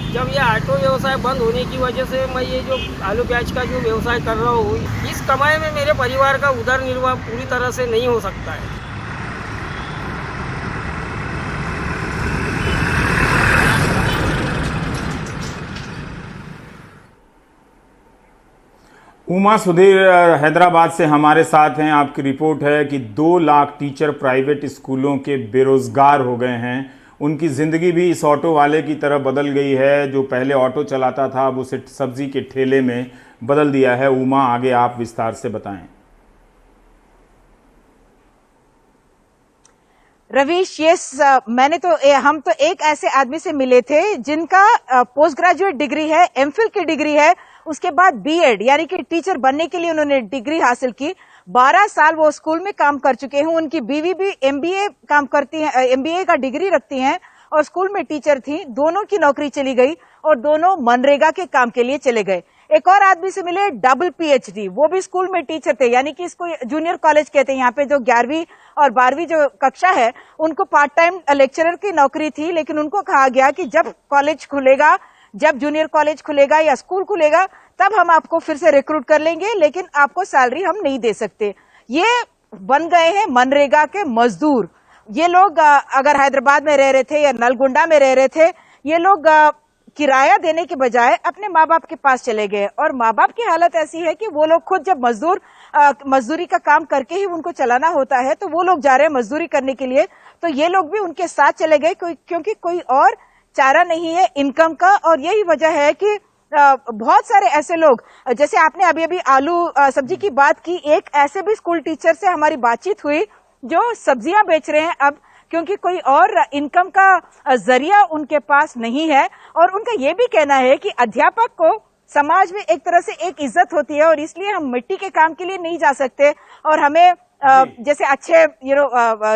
जब ये ऑटो व्यवसाय बंद होने की वजह से मैं ये जो आलू प्याज का जो व्यवसाय कर रहा हूँ, इस कमाई में मेरे परिवार का उदर निर्वाह पूरी तरह से नहीं हो सकता है। उमा सुधीर हैदराबाद से हमारे साथ हैं। आपकी रिपोर्ट है कि 2 लाख टीचर प्राइवेट स्कूलों के बेरोजगार हो गए हैं। उनकी ज़िंदगी भी इस ऑटो वाले की तरह बदल गई है। जो पहले ऑटो चलाता था अब उसे सब्जी के ठेले में बदल दिया है। उमा, आगे आप विस्तार से बताएं। रवीश, हम तो एक ऐसे आदमी से मिले थे जिनका पोस्ट ग्रेजुएट डिग्री है, एमफिल की डिग्री है, उसके बाद बीएड यानी कि टीचर बनने के लिए उन्होंने डिग्री हासिल की। 12 साल वो स्कूल में काम कर चुके हैं। उनकी बीवी भी एमबीए काम करती हैं, एमबीए का डिग्री रखती हैं और स्कूल में टीचर थी। दोनों की नौकरी चली गई और दोनों मनरेगा के काम के लिए चले गए। एक और आदमी से मिले, डबल पीएचडी, वो भी स्कूल में टीचर थे, यानी कि इसको जूनियर कॉलेज कहते हैं। यहाँ पे जो 11वीं और 12वीं जो कक्षा है उनको पार्ट टाइम लेक्चरर की नौकरी थी, लेकिन उनको कहा गया कि जब कॉलेज खुलेगा, जब जूनियर कॉलेज खुलेगा या स्कूल खुलेगा, तब हम आपको फिर से रिक्रूट कर लेंगे, लेकिन आपको सैलरी हम नहीं दे सकते। ये बन गए हैं मनरेगा के मजदूर। ये लोग अगर हैदराबाद में रह रहे थे या नलगुंडा में रह रहे थे, ये लोग किराया देने के बजाय अपने माँ बाप के पास चले गए। और माँ बाप की हालत ऐसी है कि वो लोग खुद जब मजदूरी का काम करके ही उनको चलाना होता है, तो वो लोग जा रहे हैं मजदूरी करने के लिए, तो ये लोग भी उनके साथ चले गए क्योंकि कोई और चारा नहीं है इनकम का। और यही वजह है कि बहुत सारे ऐसे लोग, जैसे आपने अभी अभी आलू सब्जी की बात की, एक ऐसे भी स्कूल टीचर से हमारी बातचीत हुई जो सब्जियां बेच रहे हैं अब, क्योंकि कोई और इनकम का जरिया उनके पास नहीं है। और उनका ये भी कहना है कि अध्यापक को समाज में एक तरह से एक इज्जत होती है और इसलिए हम मिट्टी के काम के लिए नहीं जा सकते और हमें जैसे अच्छे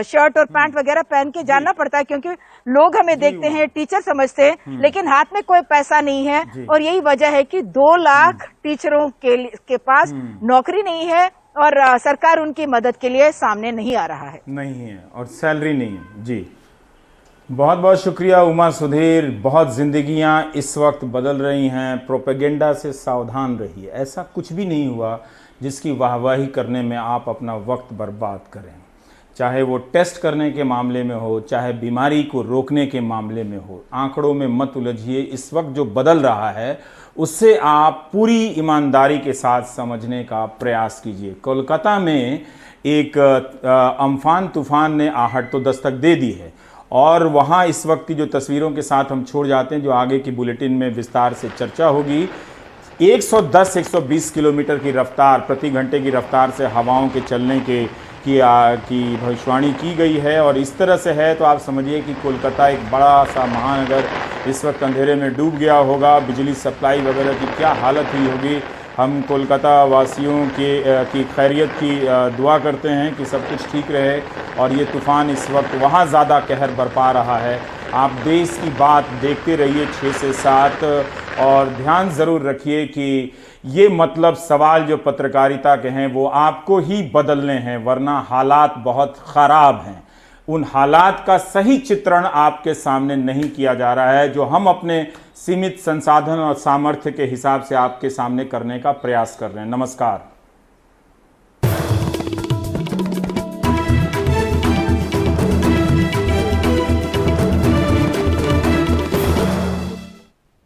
शर्ट और पैंट वगैरह पहन के जाना पड़ता है, क्योंकि लोग हमें देखते हैं, टीचर समझते हैं, लेकिन हाथ में कोई पैसा नहीं है। और यही वजह है कि 2 लाख टीचरों के पास नौकरी नहीं है और सरकार उनकी मदद के लिए सामने नहीं आ रहा है। नहीं है और सैलरी नहीं है। जी, बहुत बहुत शुक्रिया उमा सुधीर। बहुत जिंदगियां इस वक्त बदल रही हैं। प्रोपेगेंडा से सावधान रहिए। ऐसा कुछ भी नहीं हुआ जिसकी वाहवाही करने में आप अपना वक्त बर्बाद करें, चाहे वो टेस्ट करने के मामले में हो, चाहे बीमारी को रोकने के मामले में हो। आंकड़ों में मत उलझिए। इस वक्त जो बदल रहा है उससे आप पूरी ईमानदारी के साथ समझने का प्रयास कीजिए। कोलकाता में एक अम्फान तूफान ने आहट तो दस्तक दे दी है और वहाँ इस वक्त की जो तस्वीरों के साथ हम छोड़ जाते हैं, जो आगे की बुलेटिन में विस्तार से चर्चा होगी। 110-120 किलोमीटर की रफ्तार, प्रति घंटे की रफ्तार से हवाओं के चलने की भविष्यवाणी की गई है। और इस तरह से है तो आप समझिए कि कोलकाता एक बड़ा सा महानगर इस वक्त अंधेरे में डूब गया होगा। बिजली सप्लाई वगैरह की क्या हालत हुई होगी। हम कोलकाता वासियों की खैरियत की दुआ करते हैं कि सब कुछ ठीक रहे। और ये तूफ़ान इस वक्त वहाँ ज़्यादा कहर बरपा रहा है। आप देश की बात देखते रहिए 6 से 7 और ध्यान ज़रूर रखिए कि ये मतलब सवाल जो पत्रकारिता के हैं वो आपको ही बदलने हैं, वरना हालात बहुत ख़राब हैं। उन हालात का सही चित्रण आपके सामने नहीं किया जा रहा है, जो हम अपने सीमित संसाधन और सामर्थ्य के हिसाब से आपके सामने करने का प्रयास कर रहे हैं। नमस्कार।